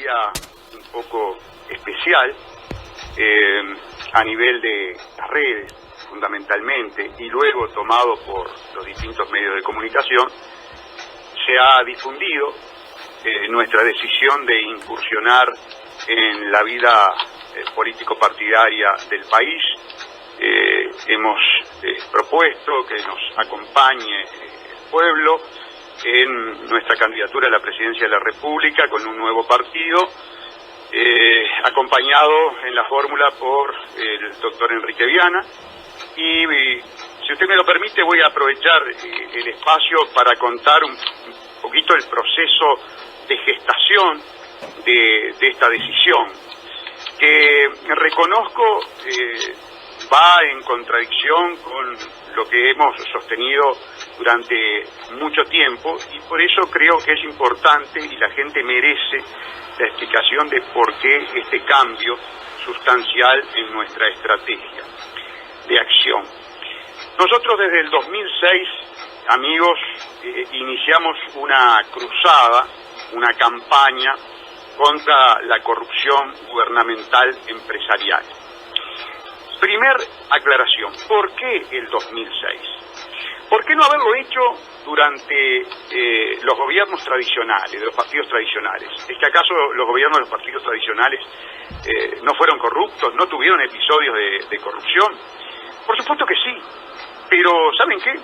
tarea un poco especial a nivel de las redes, fundamentalmente, y luego tomado por los distintos medios de comunicación, se ha difundido nuestra decisión de incursionar en la vida político-partidaria del país. Hemos propuesto que nos acompañe el pueblo en nuestra candidatura a la presidencia de la República con un nuevo partido, acompañado en la fórmula por el doctor Enrique Viana. Y si usted me lo permite, voy a aprovechar el espacio para contar un poquito el proceso de gestación de esta decisión, que reconozco va en contradicción con lo que hemos sostenido durante mucho tiempo, y por eso creo que es importante y la gente merece la explicación de por qué este cambio sustancial en nuestra estrategia de acción. Nosotros desde el 2006, amigos, iniciamos una cruzada, una campaña contra la corrupción gubernamental empresarial. Primer aclaración, ¿por qué el 2006? ¿Por qué no haberlo hecho durante los gobiernos tradicionales, de los partidos tradicionales? ¿Es que acaso los gobiernos de los partidos tradicionales no fueron corruptos, no tuvieron episodios de corrupción? Por supuesto que sí, pero ¿saben qué?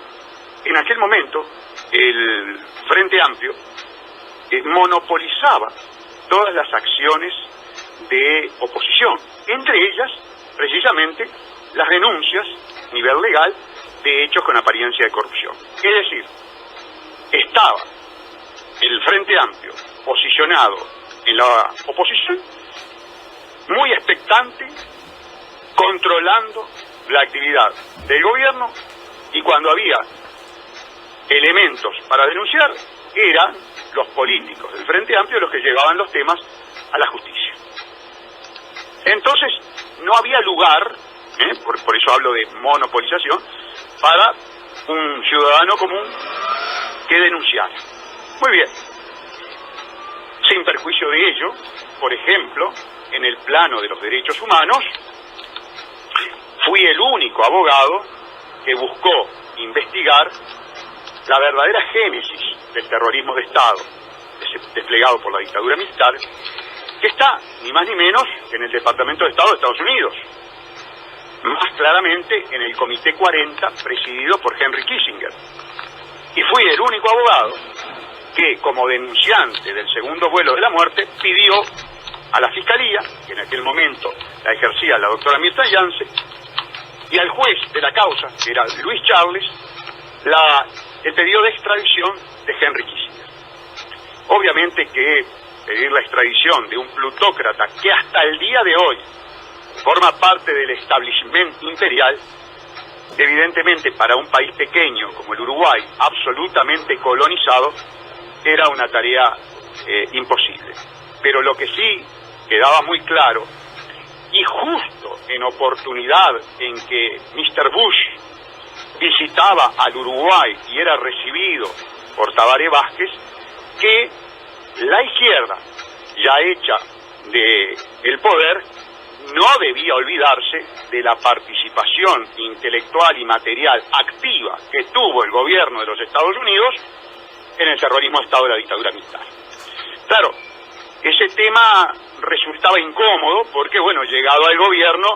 En aquel momento el Frente Amplio monopolizaba todas las acciones de oposición, entre ellas precisamente las denuncias a nivel legal de hechos con apariencia de corrupción. Es decir, estaba el Frente Amplio posicionado en la oposición, muy expectante, controlando la actividad del gobierno, y cuando había elementos para denunciar, eran los políticos del Frente Amplio los que llevaban los temas a la justicia. Entonces, no había lugar, por eso hablo de monopolización, para un ciudadano común que denunciara. Muy bien. Sin perjuicio de ello, por ejemplo, en el plano de los derechos humanos, fui el único abogado que buscó investigar la verdadera génesis del terrorismo de Estado desplegado por la dictadura militar, que está ni más ni menos que en el Departamento de Estado de Estados Unidos, más claramente en el Comité 40 presidido por Henry Kissinger. Y fui el único abogado que, como denunciante del segundo vuelo de la muerte, pidió a la Fiscalía, que en aquel momento la ejercía la doctora Mirta Yance, y al juez de la causa, que era Luis Charles, el pedido de extradición de Henry Kissinger. Obviamente que pedir la extradición de un plutócrata que hasta el día de hoy forma parte del establishment imperial, evidentemente para un país pequeño como el Uruguay, absolutamente colonizado, era una tarea imposible. Pero lo que sí quedaba muy claro, y justo en oportunidad en que Mr. Bush visitaba al Uruguay y era recibido por Tabaré Vázquez, que la izquierda, ya hecha del poder, no debía olvidarse de la participación intelectual y material activa que tuvo el gobierno de los Estados Unidos en el terrorismo de Estado de la dictadura militar. Claro, ese tema resultaba incómodo porque, bueno, llegado al gobierno,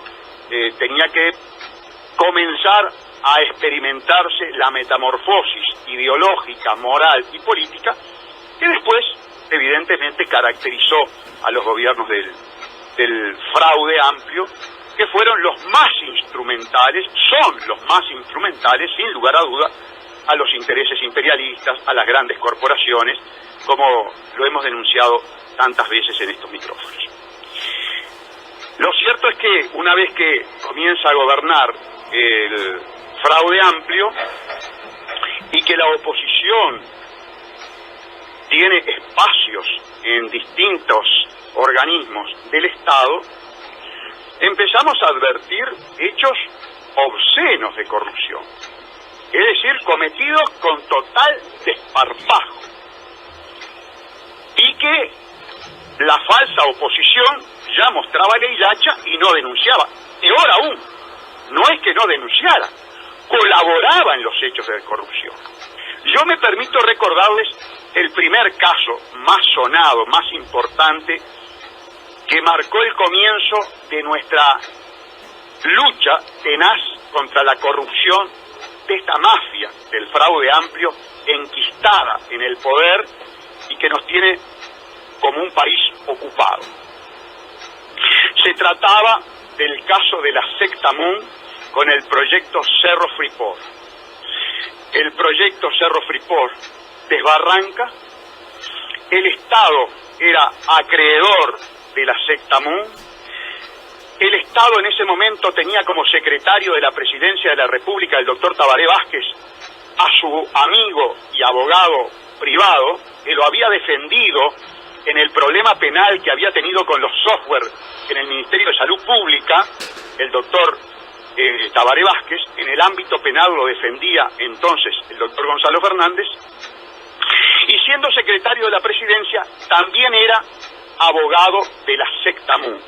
tenía que comenzar a experimentarse la metamorfosis ideológica, moral y política que después, evidentemente, caracterizó a los gobiernos del fraude amplio, que fueron los más instrumentales, son los más instrumentales, sin lugar a duda, a los intereses imperialistas, a las grandes corporaciones, como lo hemos denunciado tantas veces en estos micrófonos. Lo cierto es que una vez que comienza a gobernar el fraude amplio y que la oposición tiene espacios en distintos organismos del Estado, empezamos a advertir hechos obscenos de corrupción, es decir, cometidos con total desparpajo, y que la falsa oposición ya mostraba la hilacha y no denunciaba. Peor aún, no es que no denunciara, colaboraba en los hechos de corrupción. Yo me permito recordarles el primer caso más sonado, más importante, que marcó el comienzo de nuestra lucha tenaz contra la corrupción de esta mafia del fraude amplio enquistada en el poder y que nos tiene como un país ocupado. Se trataba del caso de la secta Moon con el proyecto Cerro Freeport. El proyecto Cerro Freeport desbarranca, el Estado era acreedor de la secta Moon, el Estado en ese momento tenía como secretario de la Presidencia de la República el doctor Tabaré Vázquez a su amigo y abogado privado, que lo había defendido en el problema penal que había tenido con los software en el Ministerio de Salud Pública, el doctor Tabaré Vázquez. En el ámbito penal lo defendía entonces el doctor Gonzalo Fernández, y siendo secretario de la Presidencia también era abogado de la secta Moon.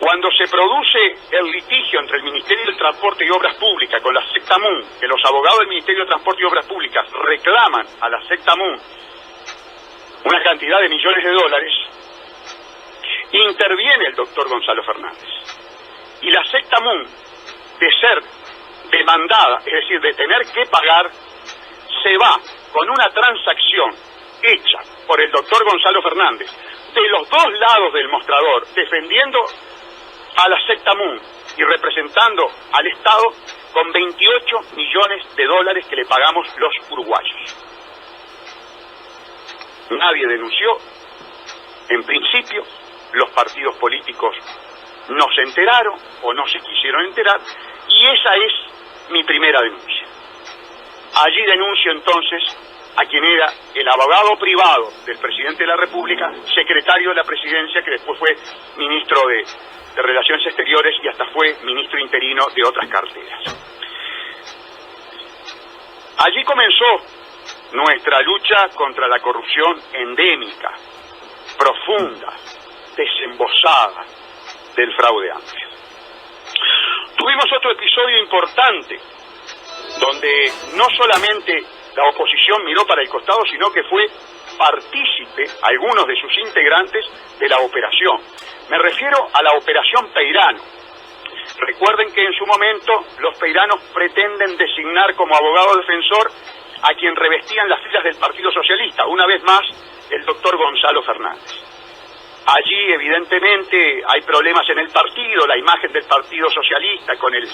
Cuando se produce el litigio entre el Ministerio del Transporte y Obras Públicas con la secta Moon, que los abogados del Ministerio de Transporte y Obras Públicas reclaman a la secta Moon una cantidad de millones de dólares, interviene el doctor Gonzalo Fernández. Y la secta Moon, de ser demandada, es decir, de tener que pagar, se va con una transacción hecha por el doctor Gonzalo Fernández, de los dos lados del mostrador, defendiendo a la secta Moon y representando al Estado, con 28 millones de dólares que le pagamos los uruguayos. Nadie denunció, en principio, los partidos políticos no se enteraron o no se quisieron enterar, y esa es mi primera denuncia. Allí denuncio entonces a quien era el abogado privado del presidente de la República, secretario de la Presidencia, que después fue ministro de Relaciones Exteriores y hasta fue ministro interino de otras carteras. Allí comenzó nuestra lucha contra la corrupción endémica, profunda, desembosada del fraude amplio. Tuvimos otro episodio importante, donde no solamente la oposición miró para el costado, sino que fue partícipe, algunos de sus integrantes, de la operación. Me refiero a la operación Peirano. Recuerden que en su momento los peiranos pretenden designar como abogado defensor a quien revestían las filas del Partido Socialista, una vez más el doctor Gonzalo Fernández. Allí evidentemente hay problemas en el partido, la imagen del Partido Socialista con el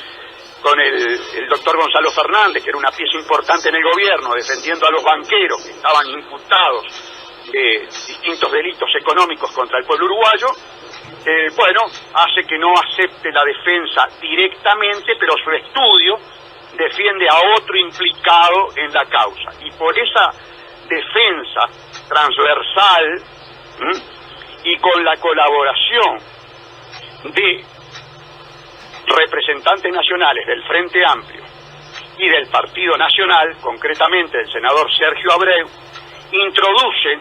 doctor Gonzalo Fernández, que era una pieza importante en el gobierno, defendiendo a los banqueros que estaban imputados de distintos delitos económicos contra el pueblo uruguayo, hace que no acepte la defensa directamente, pero su estudio defiende a otro implicado en la causa. Y por esa defensa transversal y con la colaboración de representantes nacionales del Frente Amplio y del Partido Nacional, concretamente del senador Sergio Abreu, introducen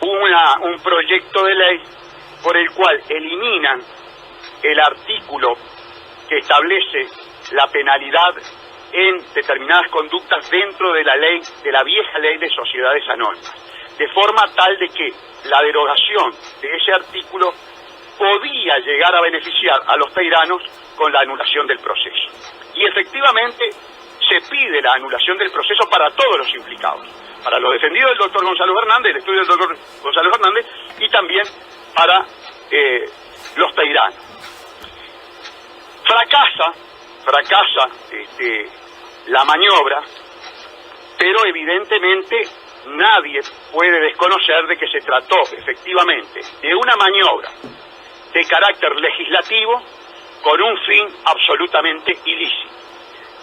un proyecto de ley por el cual eliminan el artículo que establece la penalidad en determinadas conductas dentro de la ley, de la vieja ley de sociedades anónimas, de forma tal de que la derogación de ese artículo podía llegar a beneficiar a los peiranos con la anulación del proceso. Y efectivamente se pide la anulación del proceso para todos los implicados, para los defendidos del doctor Gonzalo Fernández, el estudio del doctor Gonzalo Fernández, y también para los peiranos. Fracasa la maniobra, pero evidentemente nadie puede desconocer de que se trató efectivamente de una maniobra de carácter legislativo con un fin absolutamente ilícito.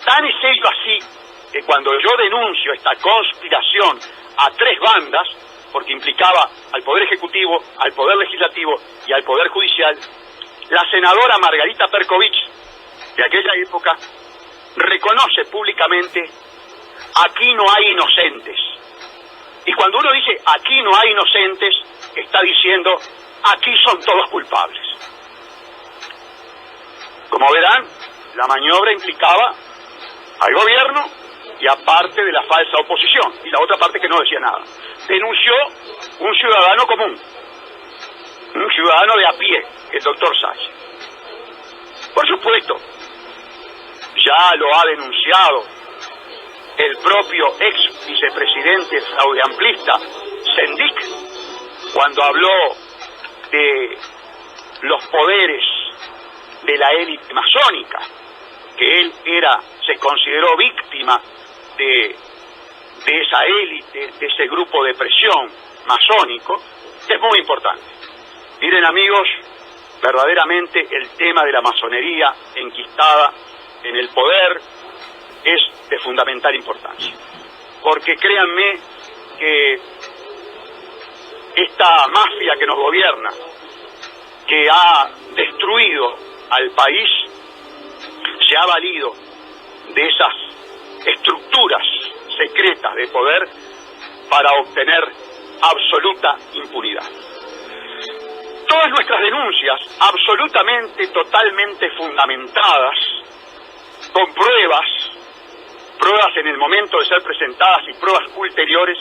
Tan es ello así que cuando yo denuncio esta conspiración a tres bandas, porque implicaba al Poder Ejecutivo, al Poder Legislativo y al Poder Judicial, la senadora Margarita Perkovich, de aquella época, reconoce públicamente: aquí no hay inocentes, Y cuando uno dice aquí no hay inocentes, está diciendo aquí son todos culpables. Como verán, la maniobra implicaba al gobierno y a parte de la falsa oposición, y la otra parte que no decía nada. Denunció un ciudadano común, un ciudadano de a pie, el doctor Salles. Por supuesto, ya lo ha denunciado el propio ex vicepresidente fraudeamplista Sendik, cuando habló de los poderes de la élite masónica, que él se consideró víctima de esa élite, de ese grupo de presión masónico, es muy importante. Miren, amigos, verdaderamente el tema de la masonería enquistada en el poder es de fundamental importancia, porque créanme que esta mafia que nos gobierna, que ha destruido al país, se ha valido de esas estructuras secretas de poder para obtener absoluta impunidad. Todas nuestras denuncias, absolutamente, totalmente fundamentadas, con pruebas en el momento de ser presentadas y pruebas ulteriores,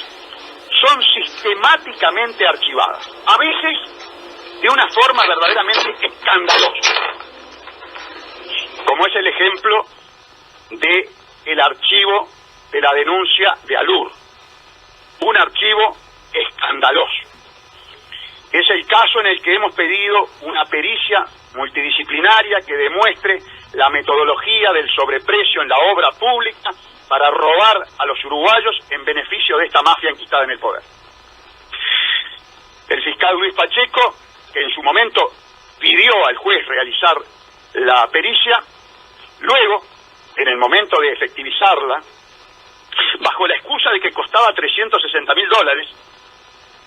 son sistemáticamente archivadas, a veces de una forma verdaderamente escandalosa, como es el ejemplo de el archivo de la denuncia de Alur, un archivo escandaloso. Es el caso en el que hemos pedido una pericia multidisciplinaria que demuestre la metodología del sobreprecio en la obra pública para robar a los uruguayos en beneficio de esta mafia enquistada en el poder. El fiscal Luis Pacheco, que en su momento pidió al juez realizar la pericia, luego, en el momento de efectivizarla, bajo la excusa de que costaba $360.000,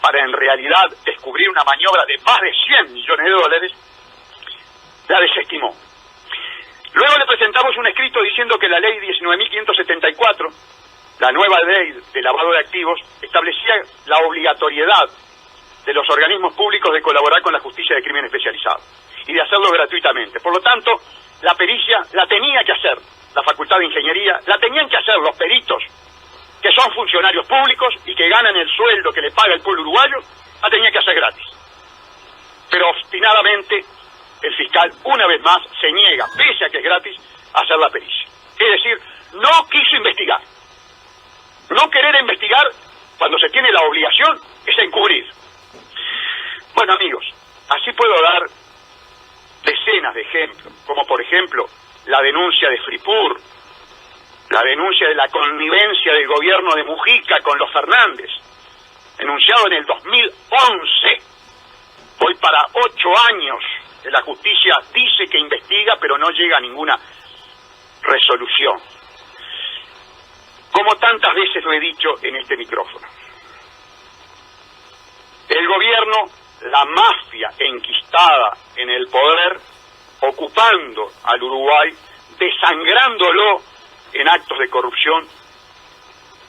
para en realidad descubrir una maniobra de más de $100 millones, la desestimó. Luego le presentamos un escrito diciendo que la ley 19.574, la nueva ley de lavado de activos, establecía la obligatoriedad de los organismos públicos de colaborar con la justicia de crimen especializado y de hacerlo gratuitamente. Por lo tanto, la pericia la tenía que hacer la Facultad de Ingeniería, la tenían que hacer los peritos, que son funcionarios públicos y que ganan el sueldo que le paga el pueblo uruguayo, la tenía que hacer gratis. Pero obstinadamente el fiscal, una vez más, se niega, pese a que es gratis, a hacer la pericia. Es decir, no quiso investigar. No querer investigar cuando se tiene la obligación es encubrir. Bueno, amigos, así puedo dar decenas de ejemplos, como por ejemplo la denuncia de Fripur, la denuncia de la connivencia del gobierno de Mujica con los Fernández, denunciado en el 2011. Hoy para 8 años que la justicia dice que investiga, pero no llega a ninguna resolución. Como tantas veces lo he dicho en este micrófono, el gobierno, la mafia enquistada en el poder, ocupando al Uruguay, desangrándolo en actos de corrupción,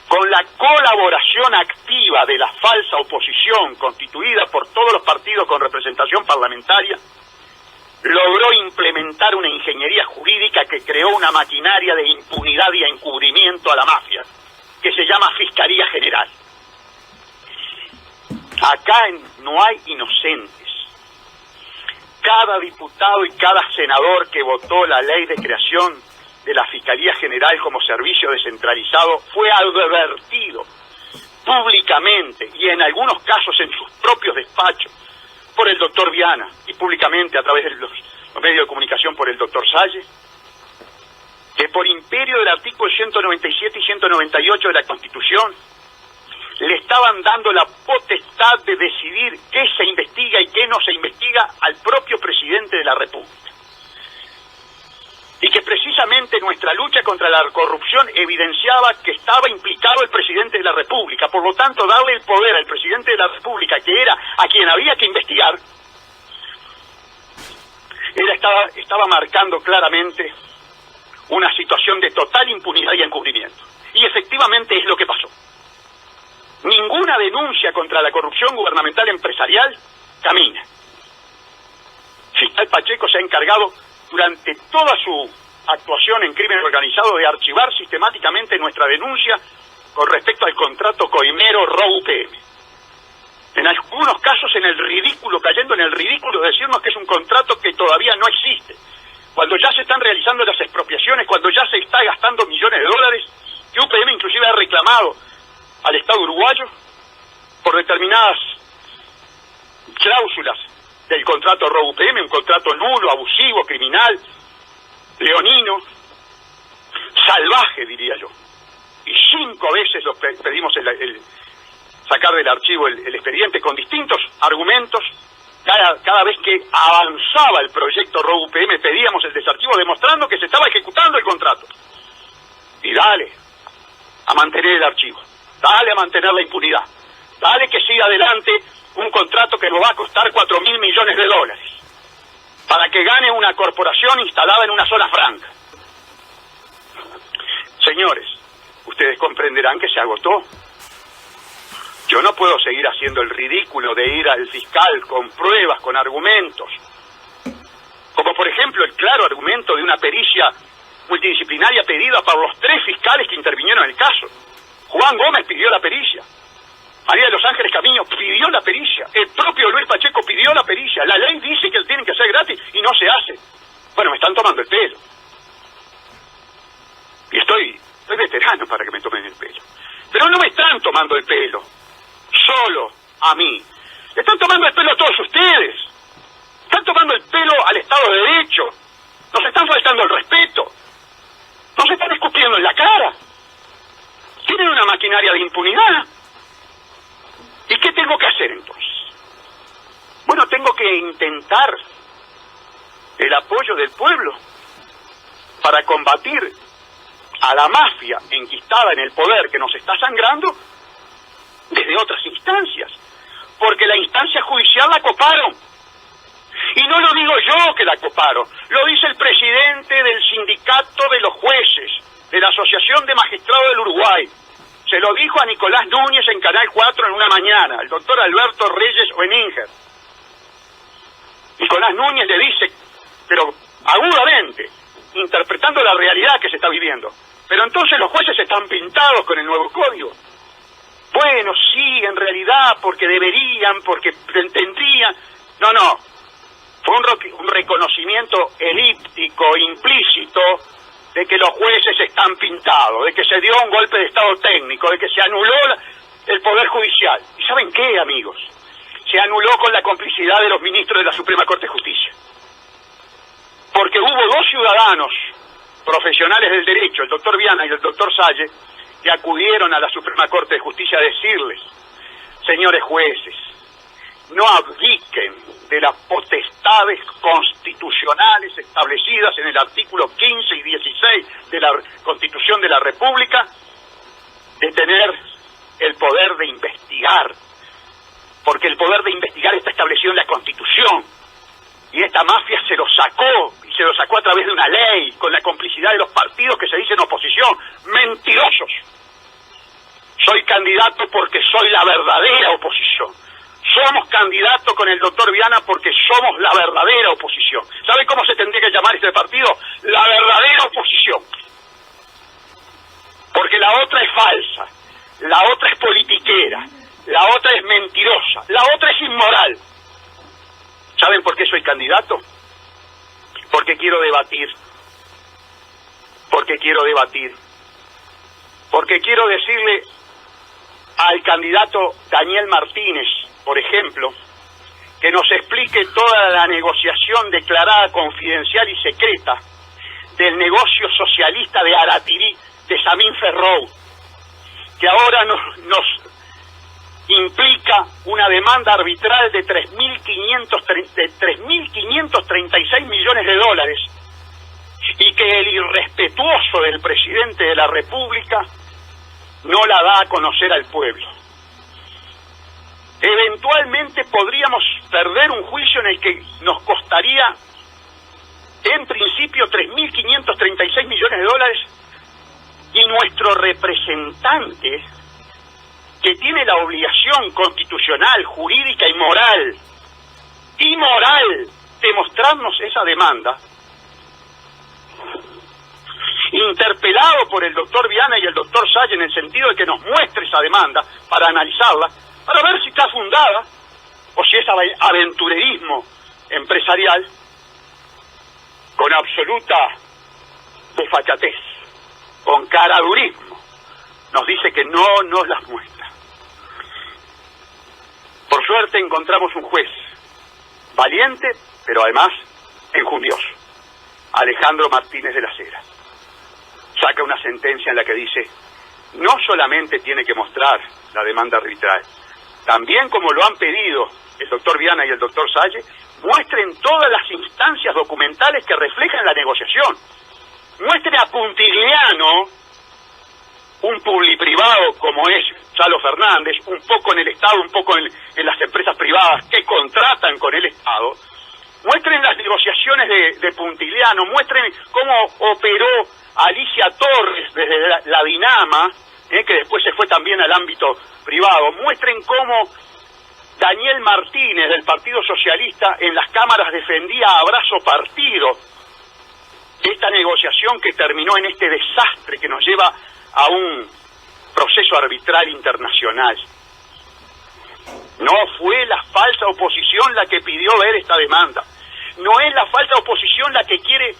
con la colaboración activa de la falsa oposición constituida por todos los partidos con representación parlamentaria, logró implementar una ingeniería jurídica que creó una maquinaria de impunidad y encubrimiento a la mafia, que se llama Fiscalía General. Acá no hay inocentes. Cada diputado y cada senador que votó la ley de creación de la Fiscalía General como servicio descentralizado fue advertido públicamente y en algunos casos en sus propios despachos por el doctor Viana y públicamente a través de los medios de comunicación por el doctor Salles, que por imperio del artículo 197 y 198 de la Constitución le estaban dando la potestad de decidir qué se investiga y qué no se investiga al propio presidente de la República. Y que precisamente nuestra lucha contra la corrupción evidenciaba que estaba implicado el presidente de la República. Por lo tanto, darle el poder al presidente de la República, que era a quien había que investigar, estaba marcando claramente una situación de total impunidad y encubrimiento. Y efectivamente es lo que pasó. ninguna denuncia contra la corrupción gubernamental empresarial camina. Fiscal Pacheco se ha encargado durante toda su actuación en crimen organizado de archivar sistemáticamente nuestra denuncia con respecto al contrato coimero ROUPM. En algunos casos cayendo en el ridículo de decirnos que es un contrato que todavía no existe, cuando ya se están realizando las expropiaciones, cuando ya se está gastando millones de dólares, que UPM inclusive ha reclamado al Estado uruguayo por determinadas cláusulas del contrato ROUPM, un contrato nulo, abusivo, criminal, leonino, salvaje, diría yo. Y 5 veces lo pedimos sacar del archivo el expediente con distintos argumentos. Cada vez que avanzaba el proyecto ROUPM pedíamos el desarchivo demostrando que se estaba ejecutando el contrato. Y dale a mantener el archivo, dale a mantener la impunidad, dale que siga adelante un contrato que nos va a costar 4.000 millones de dólares para que gane una corporación instalada en una zona franca. Señores, ustedes comprenderán que se agotó. Yo no puedo seguir haciendo el ridículo de ir al fiscal con pruebas, con argumentos, como por ejemplo el claro argumento de una pericia multidisciplinaria pedida por los 3 fiscales que intervinieron en el caso. Juan Gómez pidió la pericia, María de los Ángeles Camino pidió la pericia, el propio Luis Pacheco pidió la pericia. La ley dice que tienen que ser gratis y no se hace. Bueno, me están tomando el pelo. Y estoy veterano para que me tomen el pelo. Pero no me están tomando el pelo solo a mí. Le están tomando el pelo a todos ustedes. Están tomando el pelo al Estado de Derecho. Nos están faltando el respeto. Nos están escupiendo en la cara. Tienen una maquinaria de impunidad. ¿Y qué tengo que hacer entonces? Bueno, tengo que intentar el apoyo del pueblo para combatir a la mafia enquistada en el poder que nos está sangrando desde otras instancias, porque la instancia judicial la coparon. Y no lo digo yo que la coparon, lo dice el presidente del sindicato de los jueces, de la Asociación de Magistrados del Uruguay. Se lo dijo a Nicolás Núñez en Canal 4 en una mañana, el doctor Alberto Reyes Oeninger. Nicolás Núñez le dice, pero agudamente, interpretando la realidad que se está viviendo, pero entonces los jueces están pintados con el nuevo código. Bueno, sí, en realidad, porque deberían, porque tendrían. No. Fue un reconocimiento elíptico, implícito, de que los jueces están pintados, de que se dio un golpe de estado técnico, de que se anuló el Poder Judicial. ¿Y saben qué, amigos? Se anuló con la complicidad de los ministros de la Suprema Corte de Justicia. Porque hubo 2 ciudadanos profesionales del derecho, el doctor Viana y el doctor Salle, que acudieron a la Suprema Corte de Justicia a decirles: señores jueces, no abdiquen de las potestades constitucionales establecidas en el artículo 15 y 16 de la Constitución de la República, de tener el poder de investigar, porque el poder de investigar está establecido en la Constitución, y esta mafia se lo sacó, y se lo sacó a través de una ley, con la complicidad de los partidos que se dicen oposición. ¡Mentirosos! Soy candidato porque soy la verdadera oposición. Somos candidatos con el doctor Viana porque somos la verdadera oposición. ¿Sabe cómo se tendría que llamar este partido? La verdadera oposición. Porque la otra es falsa, la otra es politiquera, la otra es mentirosa, la otra es inmoral. ¿Saben por qué soy candidato? Porque quiero debatir. Porque quiero debatir. Porque quiero decirle al candidato Daniel Martínez, por ejemplo, que nos explique toda la negociación declarada confidencial y secreta del negocio socialista de Aratirí, de Samín Ferrou, que ahora nos implica una demanda arbitral de 3.536 millones de dólares, y que el irrespetuoso del presidente de la República no la da a conocer al pueblo. Eventualmente podríamos perder un juicio en el que nos costaría, en principio, 3.536 millones de dólares, y nuestro representante que tiene la obligación constitucional, jurídica y moral de mostrarnos esa demanda, interpelado por el doctor Viana y el doctor Salle en el sentido de que nos muestre esa demanda para analizarla, para ver si está fundada o si es aventurerismo empresarial, con absoluta desfachatez, con caradurismo, nos dice que no nos las muestra. Por suerte encontramos un juez valiente, pero además enjundioso, Alejandro Martínez de la Cera. Saca una sentencia en la que dice, no solamente tiene que mostrar la demanda arbitral, también como lo han pedido el doctor Viana y el doctor Salle, muestren todas las instancias documentales que reflejan la negociación. Muestren a Puntigliano, un publiprivado como es Chalo Fernández, un poco en el Estado, un poco en las empresas privadas que contratan con el Estado. Muestren las negociaciones de Puntigliano, muestren cómo operó Alicia Torres desde la Dinama, que después se fue también al ámbito privado. Muestren cómo Daniel Martínez del Partido Socialista en las cámaras defendía a brazo partido esta negociación que terminó en este desastre que nos lleva a un proceso arbitral internacional. No fue la falsa oposición la que pidió ver esta demanda. No es la falsa oposición la que quiere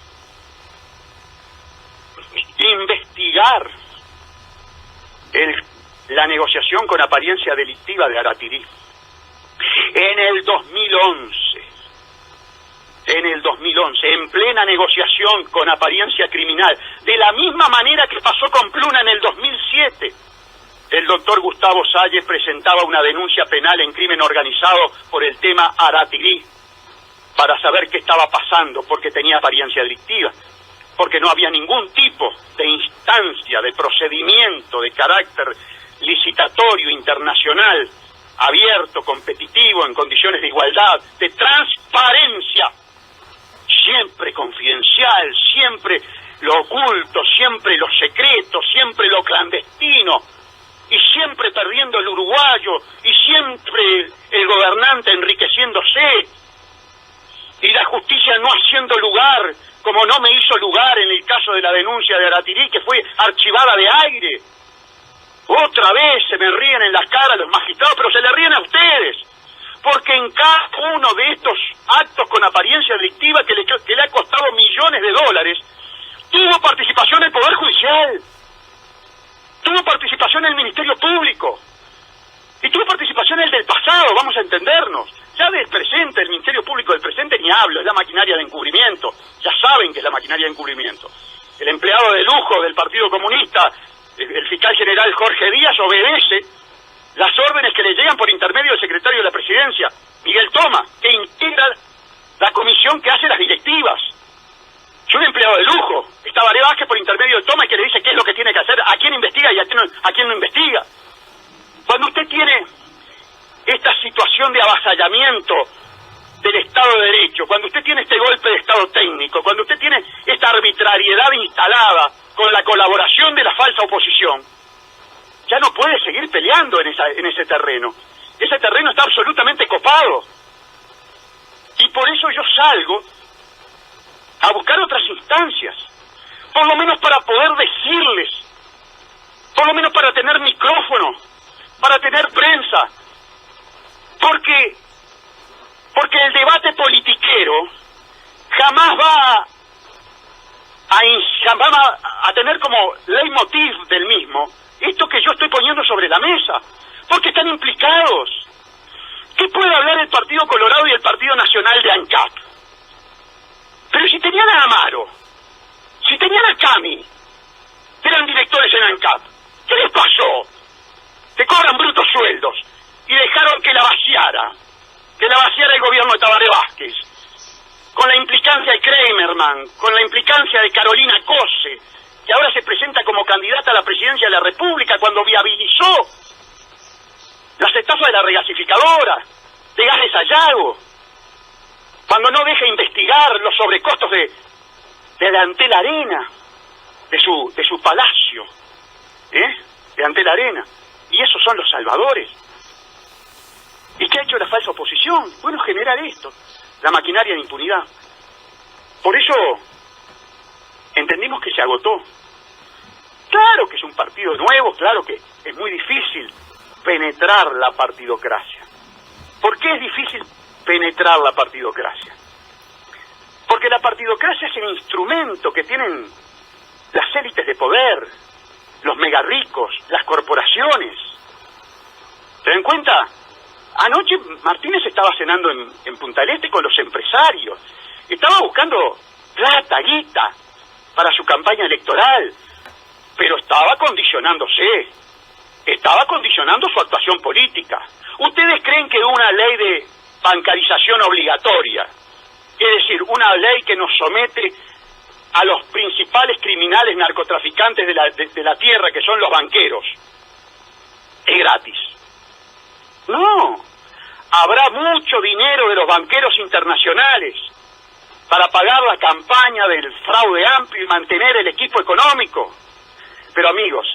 investigar la negociación con apariencia delictiva de Aratirí. En el 2011, en plena negociación con apariencia criminal, de la misma manera que pasó con Pluna en el 2007, el doctor Gustavo Salle presentaba una denuncia penal en crimen organizado por el tema Aratirí, para saber qué estaba pasando, porque tenía apariencia delictiva, porque no había ningún tipo de instancia, de procedimiento de carácter licitatorio internacional, abierto, competitivo, en condiciones de igualdad, de transparencia, siempre confidencial, siempre lo oculto, siempre lo secreto, siempre lo clandestino, y siempre perdiendo el uruguayo, y siempre el gobernante enriqueciéndose, y la justicia no haciendo lugar, como no me hizo lugar en el caso de la denuncia de Aratirí, que fue archivada de aire. Otra vez se me ríen en la cara los magistrados, pero se le ríen a ustedes, porque en cada uno de estos actos con apariencia delictiva que le ha costado millones de dólares, tuvo participación el Poder Judicial, tuvo participación el Ministerio Público, y tuvo participación el del pasado, vamos a entendernos. Ya del presente, el Ministerio Público del presente ni hablo, es la maquinaria de encubrimiento, ya saben que es la maquinaria de encubrimiento. El empleado de lujo del Partido Comunista, el fiscal general Jorge Díaz, obedece las órdenes que le llegan por intermedio del secretario de la Presidencia, Miguel Toma, que integra la comisión que hace las directivas. Es un empleado de lujo. Está Varela Vázquez por intermedio de Toma y que le dice qué es lo que tiene que hacer, a quién investiga y a quién no investiga. Cuando usted tiene esta situación de avasallamiento del Estado de Derecho, cuando usted tiene este golpe de Estado técnico, cuando usted tiene esta arbitrariedad instalada con la colaboración de la falsa oposición, ya no puede seguir peleando en ese terreno. Ese terreno está absolutamente copado. Y por eso yo salgo a buscar otras instancias, por lo menos para poder decirles, por lo menos para tener micrófono, para tener prensa, porque el debate politiquero jamás va a tener como leitmotiv del mismo esto que yo estoy poniendo sobre la mesa, porque están implicados. ¿Qué puede hablar el Partido Colorado y el Partido Nacional de ANCAP? Pero si tenían a Amaro, si tenían a Cami, que eran directores en ANCAP, ¿qué les pasó? Que cobran brutos sueldos y dejaron que la vaciara el gobierno de Tabaré Vázquez, con la implicancia de Kramerman, con la implicancia de Carolina Cose, que ahora se presenta como candidata a la presidencia de la República cuando viabilizó las estafas de la regasificadora, de Gas de Sayago, cuando no deja investigar los sobrecostos de Antel Arena, de su palacio, de Antel Arena. Y esos son los salvadores. ¿Y qué ha hecho la falsa oposición? Bueno, generar esto, la maquinaria de impunidad. Por eso entendimos que se agotó. Claro que es un partido nuevo, claro que es muy difícil penetrar la partidocracia. ¿Por qué es difícil penetrar la partidocracia? Porque la partidocracia es el instrumento que tienen las élites de poder, los mega ricos, las corporaciones. ¿Se dan cuenta? Anoche Martínez estaba cenando en Punta del Este con los empresarios. Estaba buscando plata, guita, para su campaña electoral. Pero estaba condicionándose. Estaba condicionando su actuación política. ¿Ustedes creen que una ley de bancarización obligatoria, es decir, una ley que nos somete a los principales criminales narcotraficantes de la tierra, que son los banqueros, es gratis? No, habrá mucho dinero de los banqueros internacionales para pagar la campaña del fraude amplio y mantener el equipo económico. Pero amigos,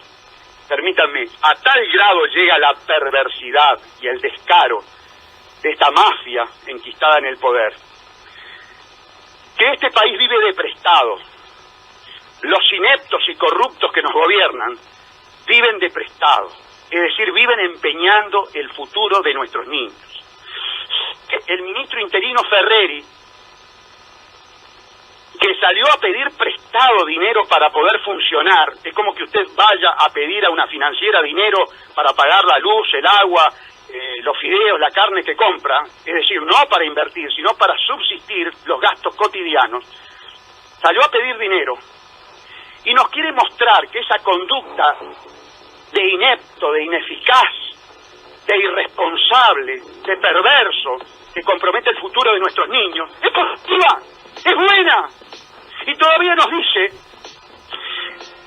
permítanme, a tal grado llega la perversidad y el descaro de esta mafia enquistada en el poder, que este país vive de prestado. Los ineptos y corruptos que nos gobiernan viven de prestado, es decir, viven empeñando el futuro de nuestros niños. El ministro interino Ferreri, que salió a pedir prestado dinero para poder funcionar, es como que usted vaya a pedir a una financiera dinero para pagar la luz, el agua, los fideos, la carne que compra, es decir, no para invertir, sino para subsistir los gastos cotidianos. Salió a pedir dinero y nos quiere mostrar que esa conducta de inepto, de ineficaz, de irresponsable, de perverso, que compromete el futuro de nuestros niños, es positiva, es buena. Y todavía nos dice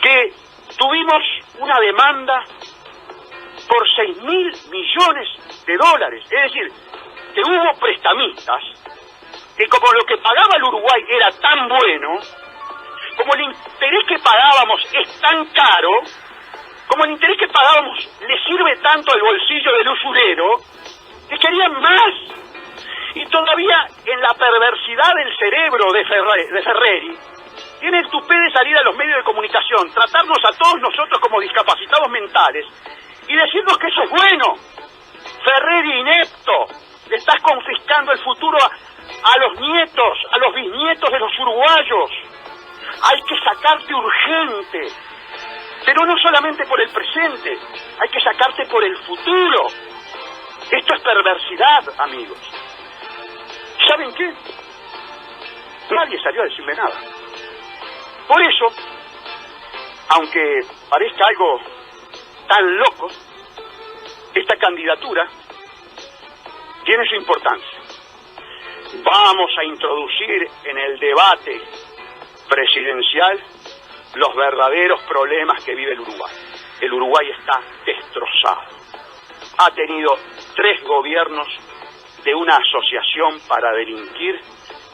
que tuvimos una demanda por 6.000 millones de dólares. Es decir, que hubo prestamistas que, como lo que pagaba el Uruguay era tan bueno, como el interés que pagábamos es tan caro, como el interés que pagábamos le sirve tanto al bolsillo del usurero, que querían más. Y todavía en la perversidad del cerebro de Ferreri, tiene el tupé de salir a los medios de comunicación, tratarnos a todos nosotros como discapacitados mentales y decirnos que eso es bueno. Ferreri, inepto, le estás confiscando el futuro a los nietos, a los bisnietos de los uruguayos. Hay que sacarte urgente, pero no solamente por el presente, hay que sacarte por el futuro. Esto es perversidad, amigos. ¿Saben qué? Nadie salió a decirle nada. Por eso, aunque parezca algo tan loco, esta candidatura tiene su importancia. Vamos a introducir en el debate presidencial los verdaderos problemas que vive el Uruguay. El Uruguay está destrozado. Ha tenido 3 gobiernos de una asociación para delinquir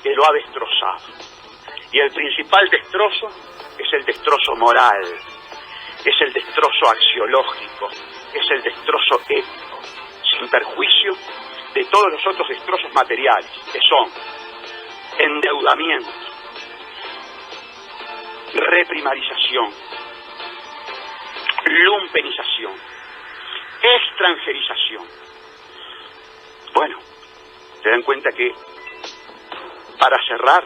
que lo ha destrozado. Y el principal destrozo es el destrozo moral, es el destrozo axiológico, es el destrozo ético, sin perjuicio de todos los otros destrozos materiales, que son endeudamiento, reprimarización, lumpenización, extranjerización. Bueno, se dan cuenta que, para cerrar,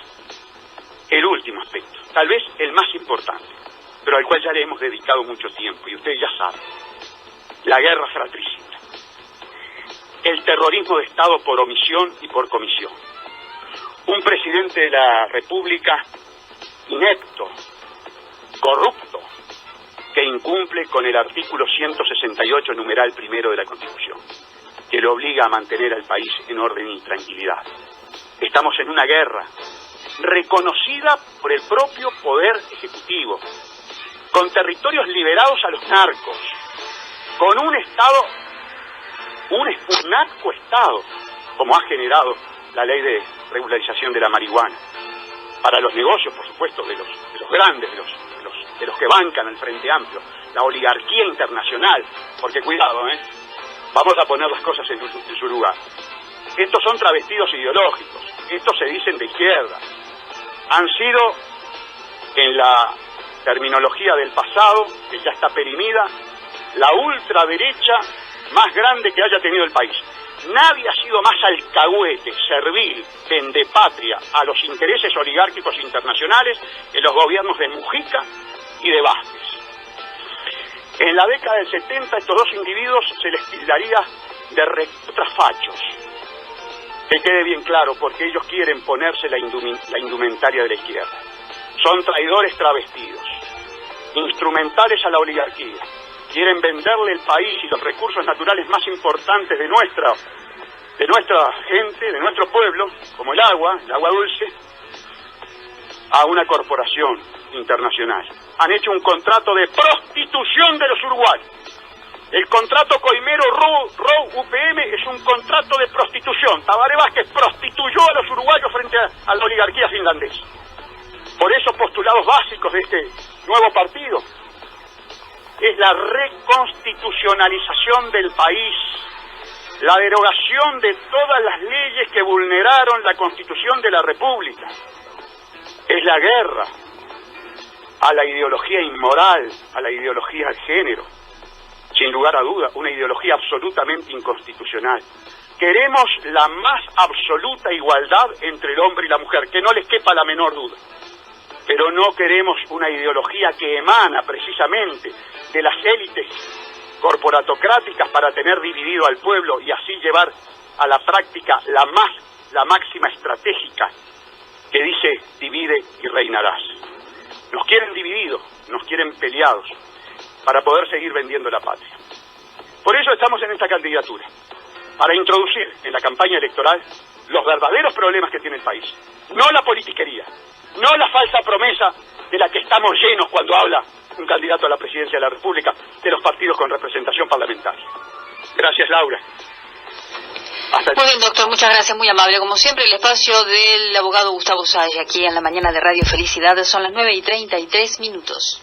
el último aspecto, tal vez el más importante, pero al cual ya le hemos dedicado mucho tiempo, y ustedes ya saben, la guerra fratricida, el terrorismo de Estado por omisión y por comisión. Un presidente de la República inepto, corrupto, que incumple con el artículo 168, numeral primero de la Constitución, que lo obliga a mantener al país en orden y tranquilidad. Estamos en una guerra reconocida por el propio Poder Ejecutivo, con territorios liberados a los narcos, con un Estado, un narcoestado, como ha generado la ley de regularización de la marihuana, para los negocios, por supuesto, de los grandes, de los de los que bancan al Frente Amplio, la oligarquía internacional, porque cuidado, vamos a poner las cosas en su lugar. Estos son travestidos ideológicos, estos se dicen de izquierda, han sido, en la terminología del pasado, que ya está perimida, la ultraderecha más grande que haya tenido el país. Nadie ha sido más alcahuete, servil, vendepatria a los intereses oligárquicos internacionales que los gobiernos de Mujica y de Vázquez. En la década del 70 estos dos individuos se les tildaría de recontrafachos. Que quede bien claro, porque ellos quieren ponerse la indumentaria de la izquierda. Son traidores travestidos, instrumentales a la oligarquía. Quieren venderle el país y los recursos naturales más importantes de nuestra gente, de nuestro pueblo, como el agua dulce, a una corporación internacional. Han hecho un contrato de prostitución de los uruguayos. El contrato Coimero Row UPM es un contrato de prostitución. Tabaré Vázquez prostituyó a los uruguayos frente a la oligarquía finlandesa. Por eso, postulados básicos de este nuevo partido es la reconstitucionalización del país, la derogación de todas las leyes que vulneraron la Constitución de la República. Es la guerra a la ideología inmoral, a la ideología de género. Sin lugar a duda, una ideología absolutamente inconstitucional. Queremos la más absoluta igualdad entre el hombre y la mujer, que no les quepa la menor duda. Pero no queremos una ideología que emana precisamente de las élites corporatocráticas para tener dividido al pueblo y así llevar a la práctica la máxima estratégica que dice divide y reinarás. Nos quieren divididos, nos quieren peleados para poder seguir vendiendo la patria. Por eso estamos en esta candidatura, para introducir en la campaña electoral los verdaderos problemas que tiene el país, no la politiquería, no la falsa promesa de la que estamos llenos cuando habla un candidato a la presidencia de la República de los partidos con representación parlamentaria. Gracias, Laura. Muy bien, doctor, muchas gracias, muy amable. Como siempre, el espacio del abogado Gustavo Sage aquí en la mañana de Radio Felicidades. Son las 9:33 minutos.